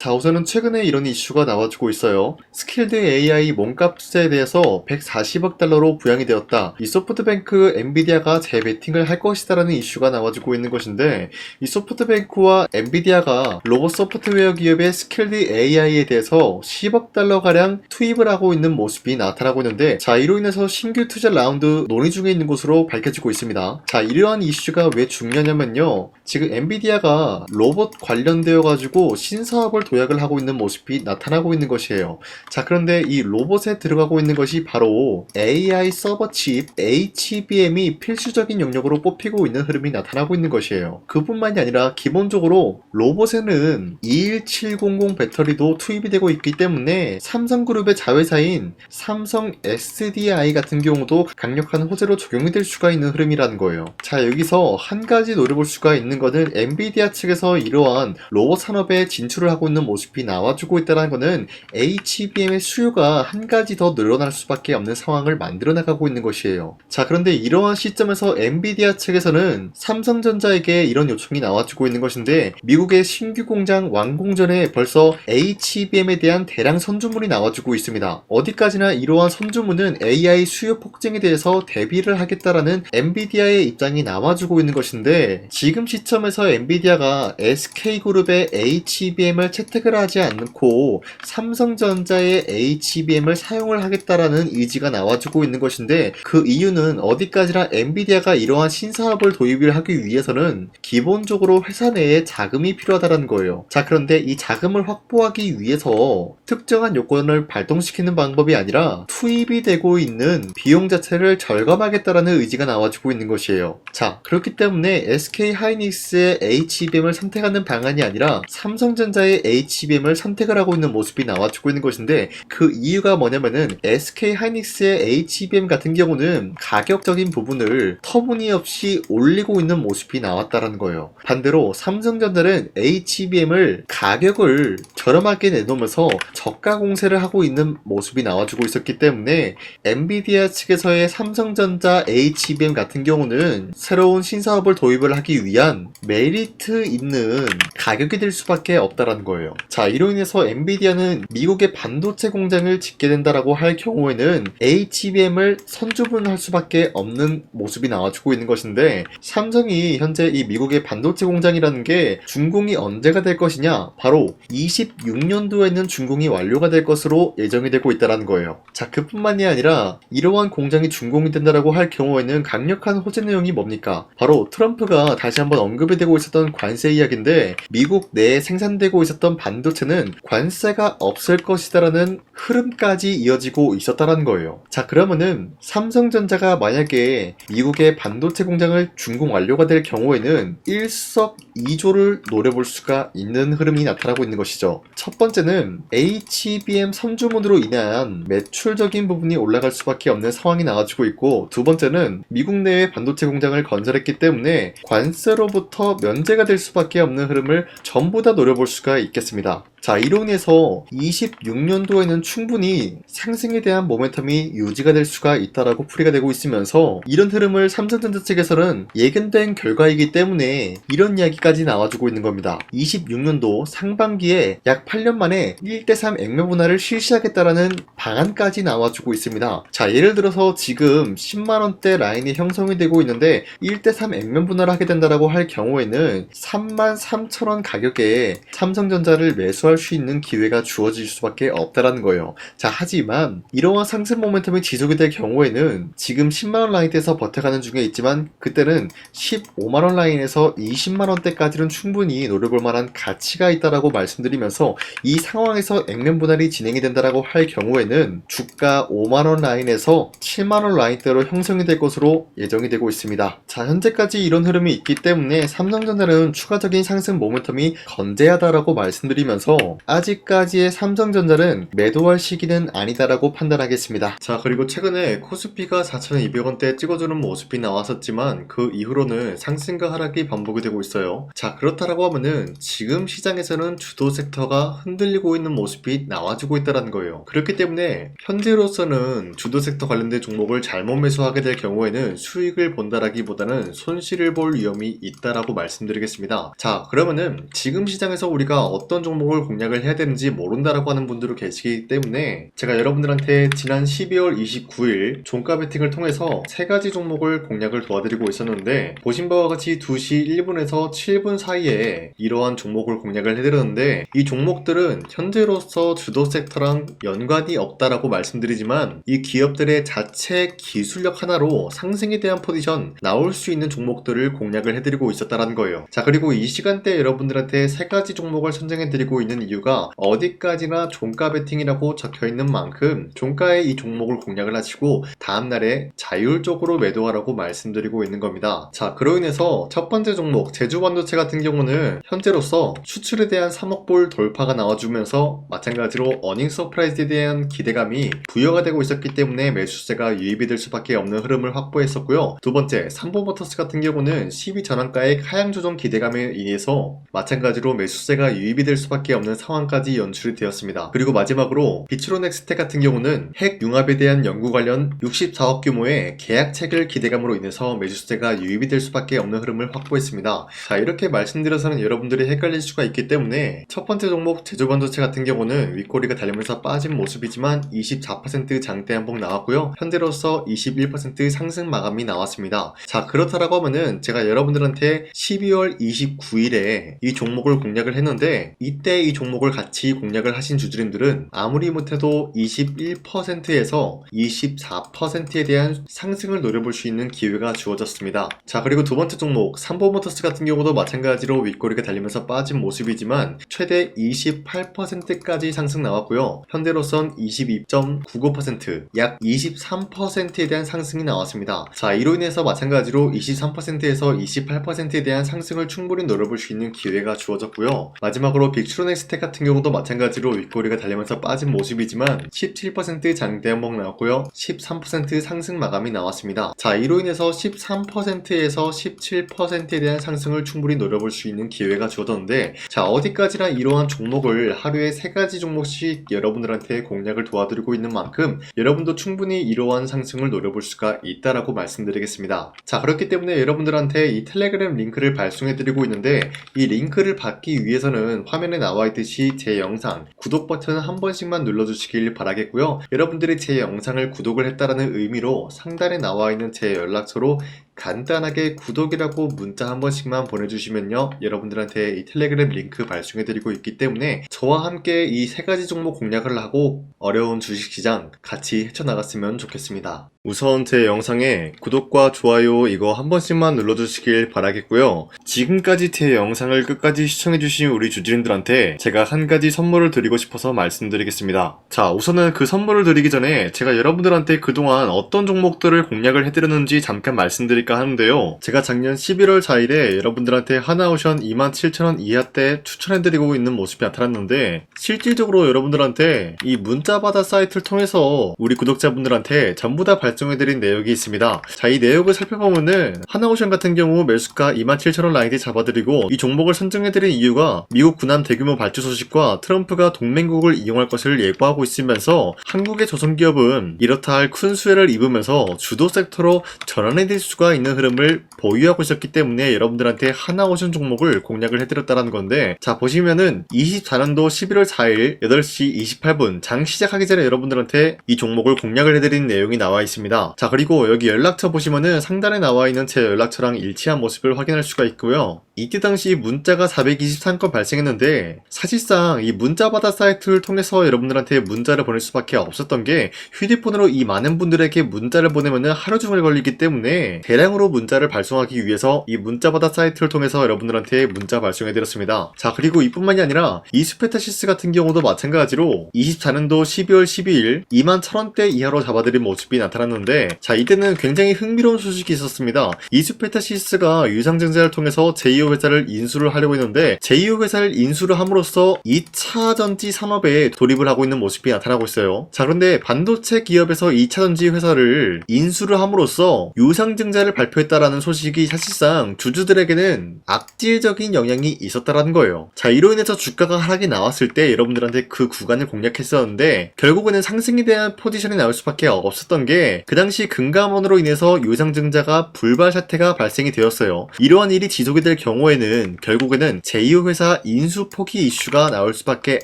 자, 우선은 최근에 이런 이슈가 나와주고 있어요. 스킬드 AI 몸값에 대해서 140억 달러로 부양이 되었다. 이 소프트뱅크 엔비디아가 재배팅을 할 것이다라는 이슈가 나와주고 있는 것인데, 이 소프트뱅크와 엔비디아가 로봇 소프트웨어 기업의 스킬드 AI에 대해서 10억 달러가량 투입을 하고 있는 모습이 나타나고 있는데, 자, 이로 인해서 신규 투자 라운드 논의 중에 있는 것으로 밝혀지고 있습니다. 자, 이러한 이슈가 왜 중요하냐면요, 지금 엔비디아가 로봇 관련되어 가지고 신사업을 도약을 하고 있는 모습이 나타나고 있는 것이에요. 자, 그런데 이 로봇에 들어가고 있는 것이 바로 AI 서버 칩 HBM이 필수적인 영역으로 뽑히고 있는 흐름이 나타나고 있는 것이에요. 그뿐만이 아니라 기본적으로 로봇에는 21700 배터리도 투입이 되고 있기 때문에 삼성그룹의 자회사인 삼성 SDI 같은 경우도 강력한 호재로 적용이 될 수가 있는 흐름이라는 거예요. 자, 여기서 한 가지 노려볼 수가 있는 것은 엔비디아 측에서 이러한 로봇 산업에 진출을 하고 있는 모습이 나와주고 있다는 것은 HBM의 수요가 한 가지 더 늘어날 수밖에 없는 상황을 만들어 나가고 있는 것이에요. 자, 그런데 이러한 시점에서 엔비디아 측에서는 삼성전자에게 이런 요청이 나와주고 있는 것인데, 미국의 신규 공장 완공 전에 벌써 HBM에 대한 대량 선주문이 나와주고 있습니다. 어디까지나 이러한 선주문은 AI 수요 폭증에 대해서 대비를 하겠다라는 엔비디아의 입장이 나와주고 있는 것인데, 지금 시점에서 엔비디아가 SK그룹의 HBM을 채택을 하지 않고 삼성전자의 HBM을 사용을 하겠다라는 의지가 나와주고 있는 것인데, 그 이유는 어디까지나 엔비디아가 이러한 신사업을 도입을 하기 위해서는 기본적으로 회사 내에 자금이 필요하다는 거예요. 자, 그런데 이 자금을 확보하기 위해서 특정한 요건을 발동시키는 방법이 아니라 투입이 되고 있는 비용 자체를 절감하겠다라는 의지가 나와주고 있는 것이에요. 자, 그렇기 때문에 SK 하이닉스의 HBM을 선택하는 방안이 아니라 삼성전자의 HBM을 선택을 하고 있는 모습이 나와주고 있는 것인데, 그 이유가 뭐냐면은 SK 하이닉스의 HBM 같은 경우는 가격적인 부분을 터무니없이 올리고 있는 모습이 나왔다는 거예요. 반대로 삼성전자는 HBM을 가격을 저렴하게 내놓으면서 저가 공세를 하고 있는 모습이 나와주고 있었기 때문에 엔비디아 측에서의 삼성전자 HBM 같은 경우는 새로운 신사업을 도입을 하기 위한 메리트 있는 가격이 될 수밖에 없다라는 거예요. 자, 이로 인해서 엔비디아는 미국의 반도체 공장을 짓게 된다라고 할 경우에는 HBM을 선주문할 수밖에 없는 모습이 나와주고 있는 것인데, 삼성이 현재 이 미국의 반도체 공장이라는 게 준공이 언제가 될 것이냐, 바로 26년도에는 준공이 완료가 될 것으로 예정이 되고 있다는 거예요. 자, 그뿐만이 아니라 이러한 공장이 준공이 된다라고 할 경우에는 강력한 호재 내용이 뭡니까? 바로 트럼프가 다시 한번 언급이 되고 있었던 관세 이야기인데, 미국 내에 생산되고 있었던 반도체는 관세가 없을 것이다라는 흐름까지 이어지고 있었다는 거예요. 자, 그러면은 삼성전자가 만약에 미국의 반도체 공장을 준공 완료가 될 경우에는 일석이조를 노려볼 수가 있는 흐름이 나타나고 있는 것이죠. 첫 번째는 HBM 선주문으로 인한 매출적인 부분이 올라갈 수밖에 없는 상황이 나와주고 있고, 두 번째는 미국 내에 반도체 공장을 건설했기 때문에 관세로부터 면제가 될 수밖에 없는 흐름을 전부 다 노려볼 수가 있겠습니다. 자, 이로 인해서 26년도에는 충분히 상승에 대한 모멘텀이 유지가 될 수가 있다라고 풀이가 되고 있으면서, 이런 흐름을 삼성전자 측에서는 예견된 결과이기 때문에 이런 이야기까지 나와주고 있는 겁니다. 26년도 상반기에 약 8년 만에 1대3 액면 분할을 실시하겠다라는 방안까지 나와주고 있습니다. 자, 예를 들어서 지금 10만원대 라인이 형성이 되고 있는데 1대3 액면 분할을 하게 된다라고 할 경우에는 33,000원 가격에 삼성전자를 매수할 수 있는 기회가 주어질 수밖에 없다라는 거예요. 자, 하지만 이러한 상승 모멘텀이 지속이 될 경우에는 지금 10만원 라인에서 버텨가는 중에 있지만, 그때는 15만원 라인에서 20만원대까지는 충분히 노려볼 만한 가치가 있다라고 말씀드리면서, 이 상황에서 액면 분할이 진행이 된다라고 할 경우에는 주가 5만원 라인에서 7만원 라인대로 형성이 될 것으로 예정이 되고 있습니다. 자, 현재까지 이런 흐름이 있기 때문에 삼성전자는 추가적인 상승 모멘텀이 건재하다라고 말씀드리면서, 아직까지의 삼성전자는 매도할 시기는 아니다라고 판단하겠습니다. 자, 그리고 최근에 코스피가 4,200원대 찍어주는 모습이 나왔었지만 그 이후로는 상승과 하락이 반복이 되고 있어요. 자, 그렇다라고 하면은 지금 시장에서는 주도 섹터가 흔들리고 있는 모습이 나와주고 있다는 거예요. 그렇기 때문에 현재로서는 주도 섹터 관련된 종목을 잘못 매수하게 될 경우에는 수익을 본다라기보다는 손실을 볼 위험이 있다라고 말씀드리겠습니다. 자, 그러면은 지금 시장에서 우리가 어떤 종목을 공략을 해야 되는지 모른다라고 하는 분들도 계시기 때문에 제가 여러분들한테 지난 12월 29일 종가 베팅을 통해서 3가지 종목을 공략을 도와드리고 있었는데, 보신 바와 같이 2시 1분에서 7분 사이에 이러한 종목을 공략을 해드렸는데, 이 종목들은 현재로서 주도 섹터랑 연관이 없다라고 말씀드리지만 이 기업들의 자체 기술력 하나로 상승에 대한 포지션 나올 수 있는 종목들을 공략을 해드리고 있었다는 거예요. 자, 그리고 이 시간대 여러분들한테 3가지 종목을 선정해드리고 있는 이유가 어디까지나 종가 베팅이라고 적혀있는 만큼 종가에 이 종목을 공략을 하시고 다음날에 자율적으로 매도하라고 말씀드리고 있는 겁니다. 자, 그로 인해서 첫 번째 종목 제주반도체 같은 경우는 현재로서 수출에 대한 3억 불 돌파가 나와주면서 마찬가지로 어닝 서프라이즈에 대한 기대감이 부여가 되고 있었기 때문에 매수세가 유입이 될 수밖에 없는 흐름을 확보했었고요. 두 번째 삼보모터스 같은 경우는 12 전환가의 하향 조정 기대감에 의해서 마찬가지로 매수세가 유입이 될 수밖에 없는 상황까지 연출이 되었습니다. 그리고 마지막으로 비추로넥스텍 같은 경우는 핵 융합에 대한 연구 관련 64억 규모의 계약책을 기대감으로 인해서 매수세가 유입이 될 수밖에 없는 흐름을 확보했습니다. 자, 이렇게 말씀드려서는 여러분들이 헷갈릴 수가 있기 때문에 첫 번째 종목 제주반도체 같은 경우는 윗꼬리가 달리면서 빠진 모습이지만 24% 장대 한봉 나왔고요. 현재로서 21% 상승 마감이 나왔습니다. 자, 그렇다라고 하면은 제가 여러분들한테 12월 29일에 이 종목을 공략을 했는데, 이때 이 종목을 같이 공략을 하신 주주님들은 아무리 못해도 21%에서 24%에 대한 상승을 노려볼 수 있는 기회가 주어졌습니다. 자, 그리고 두 번째 종목 삼보모터스 같은 경우도 마찬가지로 윗꼬리가 달리면서 빠진 모습이지만 최대 28%까지 상승 나왔고요. 현재로선 22.99%, 약 23%에 대한 상승이 나왔습니다. 자, 이로 인해서 마찬가지로 23%에서 28%에 대한 상승을 충분히 노려볼 수 있는 기회가 주어졌고요. 마지막으로 빅트로넥스텍 같은 경우도 마찬가지로 윗꼬리가 달리면서 빠진 모습이지만 17% 장대 한봉 나왔고요. 13% 상승 마감이 나왔습니다. 자, 이로 인해서 13%에서 17%에 대한 상승을 충분히 노려볼 수 있는 기회가 주어졌는데, 자, 어디까지나 이러한 종목을 하루에 3가지 종목씩 여러분들한테 공략을 도와드리고 있는 만큼 여러분도 충분히 이러한 상승을 노려볼 수가 있다라고 말씀드리겠습니다. 자, 그렇기 때문에 여러분들한테 이 텔레그램 링크를 발송해드리고 있는데, 이 링크를 받기 위해서는 화면에 나와 있듯이 제 영상 구독 버튼 한 번씩만 눌러주시길 바라겠고요. 여러분들이 제 영상을 구독을 했다라는 의미로 상단에 나와 있는 제 연락처로 간단하게 구독이라고 문자 한 번씩만 보내주시면요, 여러분들한테 이 텔레그램 링크 발송해드리고 있기 때문에 저와 함께 이 3가지 종목 공략을 하고 어려운 주식시장 같이 헤쳐나갔으면 좋겠습니다. 우선 제 영상에 구독과 좋아요 이거 한 번씩만 눌러주시길 바라겠고요. 지금까지 제 영상을 끝까지 시청해주신 우리 주주님들한테 제가 한 가지 선물을 드리고 싶어서 말씀드리겠습니다. 자, 우선은 그 선물을 드리기 전에 제가 여러분들한테 그동안 어떤 종목들을 공략을 해드렸는지 잠깐 말씀드릴까 하는데요. 제가 작년 11월 4일에 여러분들한테 하나오션 27,000원 이하대 추천해드리고 있는 모습이 나타났는데, 실질적으로 여러분들한테 이 문자받아 사이트를 통해서 우리 구독자분들한테 전부 다 발송해드린 내역이 있습니다. 자, 이 내역을 살펴보면은 하나오션 같은 경우 매수가 27,000원 라인에 잡아드리고 이 종목을 선정해드린 이유가 미국 군함 대규모 발주 소식과 트럼프가 동맹국을 이용할 것을 예고하고 있으면서 한국의 조선기업은 이렇다 할 큰 수혜를 입으면서 주도 섹터로 전환해질 수가 있는 흐름을 보유하고 있었기 때문에 여러분들한테 하나오션 종목을 공략을 해드렸다는 건데, 자, 보시면은 24년도 11월 4일 8시 28분 장 시작하기 전에 여러분들한테 이 종목을 공략을 해드린 내용이 나와 있습니다. 자, 그리고 여기 연락처 보시면은 상단에 나와 있는 제 연락처랑 일치한 모습을 확인할 수가 있고요. 이때 당시 문자가 423건 발생했는데, 사실상 이 문자받아 사이트를 통해서 여러분들한테 문자를 보낼 수밖에 없었던 게, 휴대폰으로 이 많은 분들에게 문자를 보내면은 하루 종일 걸리기 때문에 대량으로 문자를 발송하기 위해서 이 문자받아 사이트를 통해서 여러분들한테 문자 발송해드렸습니다. 자, 그리고 이뿐만이 아니라 이스페타시스 같은 경우도 마찬가지로 24년도 12월 12일 21,000원대 이하로 잡아드린 모습이 나타났는데, 자, 이때는 굉장히 흥미로운 소식이 있었습니다. 이스페타시스가 유상증자를 통해서 제2호 회사를 인수를 하려고 했는데, 제2호 회사를 인수를 함으로써 2차 전지 산업에 돌입을 하고 있는 모습이 나타나고 있어요. 자, 그런데 반도체 기업에서 2차 전지 회사를 인수를 함으로써 유상증자를 투자를 발표했다라는 소식이 사실상 주주들에게는 악질적인 영향이 있었다라는 거예요. 자, 이로 인해서 주가가 하락이 나왔을 때 여러분들한테 그 구간을 공략했었는데 결국에는 상승에 대한 포지션이 나올 수밖에 없었던 게 그 당시 금감원으로 인해서 유상증자가 불발 사태가 발생이 되었어요. 이러한 일이 지속이 될 경우에는 결국에는 제2회사 인수 포기 이슈가 나올 수밖에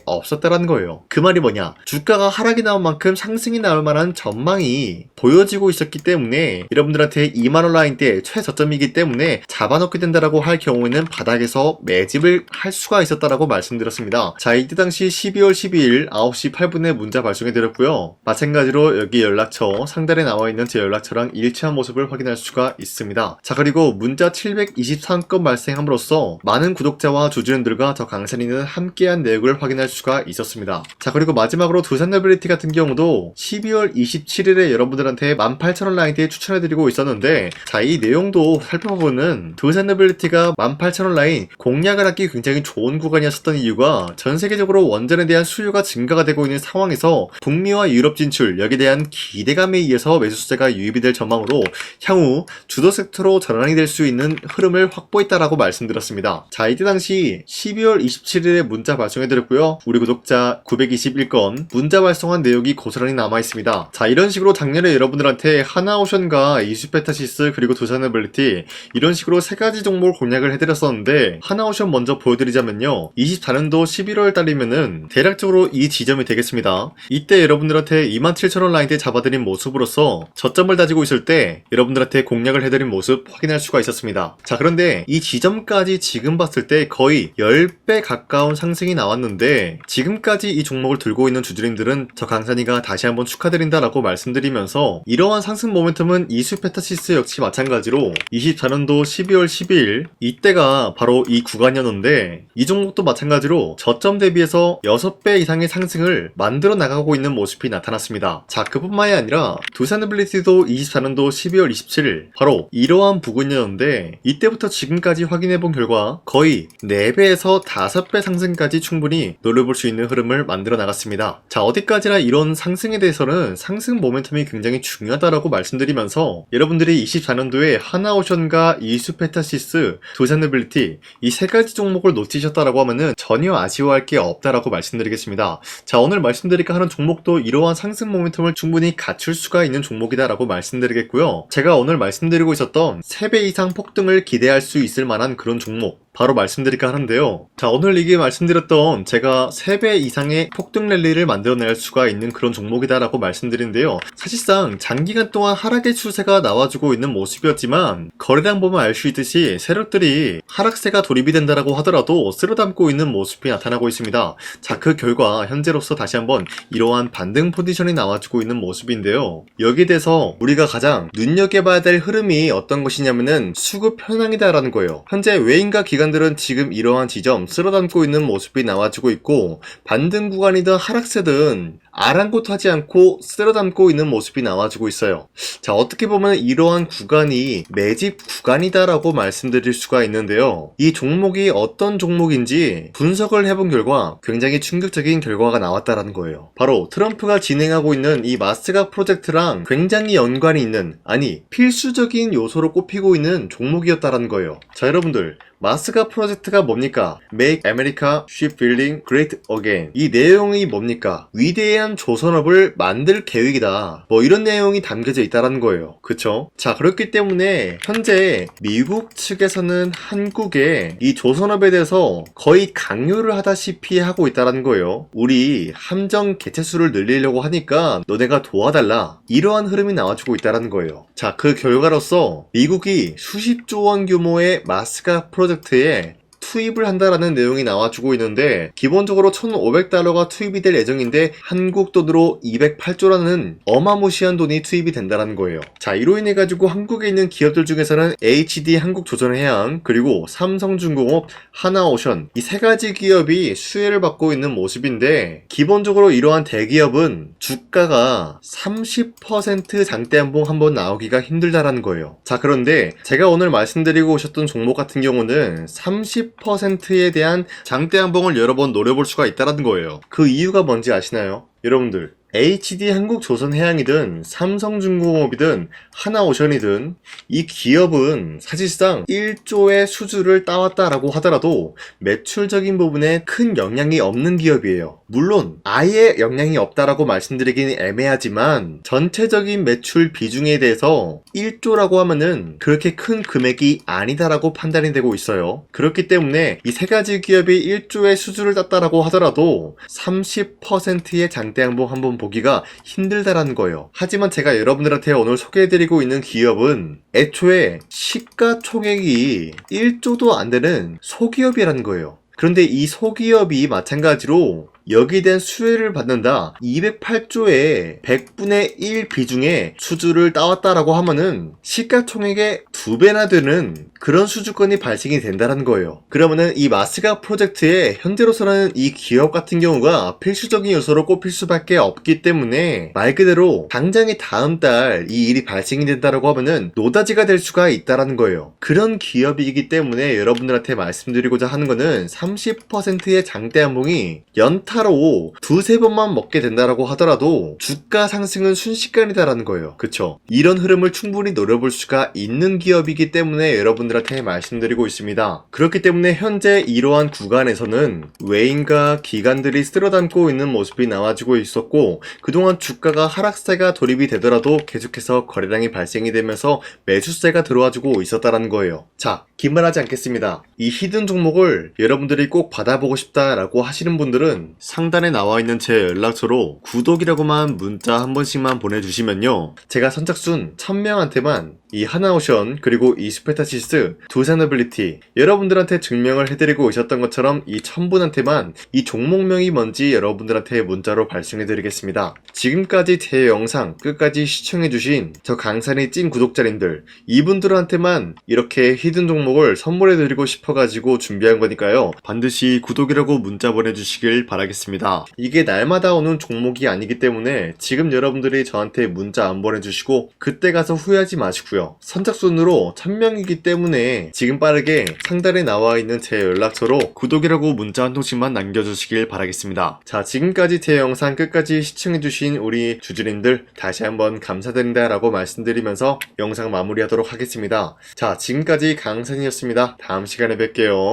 없었다라는 거예요. 그 말이 뭐냐? 주가가 하락이 나온 만큼 상승이 나올 만한 전망이 보여지고 있었기 때문에 여러분들한테 2만원 라인대 최저점이기 때문에 잡아놓게 된다라고 할 경우에는 바닥에서 매집을 할 수가 있었다라고 말씀드렸습니다. 자, 이때 당시 12월 12일 9시 8분에 문자 발송해 드렸고요. 마찬가지로 여기 연락처 상단에 나와 있는 제 연락처랑 일치한 모습을 확인할 수가 있습니다. 자, 그리고 문자 723건 발생함으로써 많은 구독자와 주주님들과 저 강산이는 함께한 내용을 확인할 수가 있었습니다. 자, 그리고 마지막으로 두산노빌리티 같은 경우도 12월 27일에 여러분들한테 18,000원 라인대에 추천해드리고 있었는데, 자, 이 내용도 살펴보면 두산노빌리티가 18,000원 라인 공략을 하기 굉장히 좋은 구간이었었던 이유가 전 세계적으로 원전에 대한 수요가 증가가 되고 있는 상황에서 북미와 유럽 진출, 여기에 대한 기대감에 의해서 매수세가 유입이 될 전망으로 향후 주도 섹터로 전환이 될 수 있는 흐름을 확보했다라고 말씀드렸습니다. 자, 이때 당시 12월 27일에 문자 발송해드렸고요. 우리 구독자 921건 문자 발송한 내용이 고스란히 남아있습니다. 자, 이런 식으로 작년에 여러분들한테 하나오션과 이수페타시스 그리고 두산노빌리티 이런 식으로 세 가지 종목을 공략을 해드렸었는데, 하나오션 먼저 보여드리자면요, 24년도 11월 달이면은 대략적으로 이 지점이 되겠습니다. 이때 여러분들한테 27,000원 라인대 잡아드린 모습으로서 저점을 다지고 있을 때 여러분들한테 공략을 해드린 모습 확인할 수가 있었습니다. 자, 그런데 이 지점까지 지금 봤을 때 거의 10배 가까운 상승이 나왔는데, 지금까지 이 종목을 들고 있는 주주님들은 저 강산이가 다시 한번 축하드린다라고 말씀드리면서, 이러한 상승 모멘텀은 이수페타시스 역시 마찬가지로 24년도 12월 12일 이때가 바로 이 구간이었는데, 이 종목도 마찬가지로 저점 대비해서 6배 이상의 상승을 만들어 나가고 있는 모습이 나타났습니다. 자, 그뿐만이 아니라 두산노빌리티도 24년도 12월 27일 바로 이러한 부근이었는데, 이때부터 지금까지 확인해본 결과 거의 4배에서 5배 상승까지 충분히 노려볼 수 있는 흐름을 만들어 나갔습니다. 자, 어디까지나 이런 상승에 대해서는 상승 모멘텀이 굉장히 중요하다라고 말씀드리면서, 여러분들이 24년도에 하나오션과 이수페타시스, 두산노빌리티 이 세 가지 종목을 놓치셨다라고 하면은 전혀 아쉬워할 게 없다라고 말씀드리겠습니다. 자, 오늘 말씀드릴까 하는 종목도 이러한 상승 모멘텀을 충분히 갖출 수가 있는 종목이다라고 말씀드리겠고요. 제가 오늘 말씀드리고 있었던 3배 이상 폭등을 기대할 수 있을 만한 그런 종목 바로 말씀드릴까 하는데요. 자, 오늘 이게 말씀드렸던 제가 3배 이상의 폭등 랠리를 만들어낼 수가 있는 그런 종목이다라고 말씀드리는데요. 사실상 장기간 동안 하락의 추세가 나와주고 있는 모습이었지만, 거래량 보면 알 수 있듯이 세력들이 하락세가 돌입이 된다라고 하더라도 쓸어담고 있는 모습이 나타나고 있습니다. 자, 그 결과 현재로서 다시 한번 이러한 반등 포지션이 나와주고 있는 모습인데요. 여기에 대해서 우리가 가장 눈여겨봐야 될 흐름이 어떤 것이냐면은 수급 현황이다라는 거예요. 현재 외인과 기관들은 지금 이러한 지점 쓸어담고 있는 모습이 나와주고 있고, 반등 구간이든 하락세든 아랑곳하지 않고 쓸어담고 있는 모습이 나와주고 있어요. 자, 어떻게 보면 이러한 구간이 매집 구간이다라고 말씀드릴 수가 있는데요. 이 종목이 어떤 종목인지 분석을 해본 결과 굉장히 충격적인 결과가 나왔다라는 거예요. 바로 트럼프가 진행하고 있는 이 마스가 프로젝트랑 굉장히 연관이 있는, 아니 필수적인 요소로 꼽히고 있는 종목이었다라는 거예요. 자, 여러분들, 마스가 프로젝트가 뭡니까? Make America Shipbuilding Great Again. 이 내용이 뭡니까? 위대한 조선업을 만들 계획이다. 뭐 이런 내용이 담겨져 있다는 거예요. 그쵸? 자, 그렇기 때문에 현재 미국 측에서는 한국에 이 조선업에 대해서 거의 강요를 하다시피 하고 있다는 거예요. 우리 함정 개체수를 늘리려고 하니까 너네가 도와달라. 이러한 흐름이 나와주고 있다는 거예요. 자, 그 결과로서 미국이 수십조 원 규모의 마스가 프로젝트에 투입을 한다라는 내용이 나와주고 있는데, 기본적으로 1,500달러가 투입이 될 예정인데 한국 돈으로 208조라는 어마무시한 돈이 투입이 된다는 거예요. 자, 이로 인해 가지고 한국에 있는 기업들 중에서는 HD 한국조선해양, 그리고 삼성중공업, 하나오션 이 세 가지 기업이 수혜를 받고 있는 모습인데, 기본적으로 이러한 대기업은 주가가 30% 장대양봉 한번 나오기가 힘들다라는 거예요. 자, 그런데 제가 오늘 말씀드리고 오셨던 종목 같은 경우는 30%에 대한 장대 양봉을 여러 번 노려볼 수가 있다는 거예요. 그 이유가 뭔지 아시나요? 여러분들, HD 한국조선해양이든 삼성중공업이든 하나오션이든 이 기업은 사실상 1조의 수주를 따왔다라고 하더라도 매출적인 부분에 큰 영향이 없는 기업이에요. 물론 아예 영향이 없다라고 말씀드리긴 애매하지만 전체적인 매출 비중에 대해서 1조라고 하면은 그렇게 큰 금액이 아니다라고 판단이 되고 있어요. 그렇기 때문에 이 세 가지 기업이 1조의 수주를 땄다라고 하더라도 30%의 장대양봉 한번 보기가 힘들다라는 거예요. 하지만 제가 여러분들한테 오늘 소개해드리고 있는 기업은 애초에 시가총액이 1조도 안 되는 소기업이라는 거예요. 그런데 이 소기업이 마찬가지로 여기에 대한 수혜를 받는다. 208조의 100분의 1 비중의 수주를 따왔다라고 하면은 시가총액의 2배나 되는 그런 수주권이 발생이 된다는 거예요. 그러면은 이 마스가 프로젝트에 현재로서는 이 기업 같은 경우가 필수적인 요소로 꼽힐 수밖에 없기 때문에 말 그대로 당장의 다음 달 이 일이 발생이 된다라고 하면은 노다지가 될 수가 있다라는 거예요. 그런 기업이기 때문에 여러분들한테 말씀드리고자 하는 거는 30%의 장대한봉이 연타로 두세 번만 먹게 된다라고 하더라도 주가 상승은 순식간이다라는 거예요. 그쵸? 이런 흐름을 충분히 노려볼 수가 있는 기업이기 때문에 여러분들한테 말씀드리고 있습니다. 그렇기 때문에 현재 이러한 구간에서는 외인과 기관들이 쓸어담고 있는 모습이 나와주고 있었고 그동안 주가가 하락세가 돌입이 되더라도 계속해서 거래량이 발생이 되면서 매수세가 들어와주고 있었다라는 거예요. 자, 긴말하지 않겠습니다. 이 히든 종목을 여러분들이 꼭 받아보고 싶다라고 하시는 분들은 상단에 나와있는 제 연락처로 구독이라고만 문자 한 번씩만 보내주시면요, 제가 선착순 1000명한테만 이 하나오션 그리고 이 스페타시스 두 산어빌리티 여러분들한테 증명을 해드리고 있었던 것처럼 이 1000분한테만 이 종목명이 뭔지 여러분들한테 문자로 발송해드리겠습니다. 지금까지 제 영상 끝까지 시청해주신 저 강산의 찐 구독자님들, 이분들한테만 이렇게 히든 종목을 선물해드리고 싶어가지고 준비한 거니까요, 반드시 구독이라고 문자 보내주시길 바라겠습니다. 이게 날마다 오는 종목이 아니기 때문에 지금 여러분들이 저한테 문자 안 보내주시고 그때 가서 후회하지 마시고요. 선착순으로 1000명이기 때문에 지금 빠르게 상단에 나와있는 제 연락처로 구독이라고 문자 한 통씩만 남겨주시길 바라겠습니다. 자, 지금까지 제 영상 끝까지 시청해주신 우리 주주님들 다시 한번 감사드린다 라고 말씀드리면서 영상 마무리하도록 하겠습니다. 자, 지금까지 강산이었습니다. 다음 시간에 뵐게요.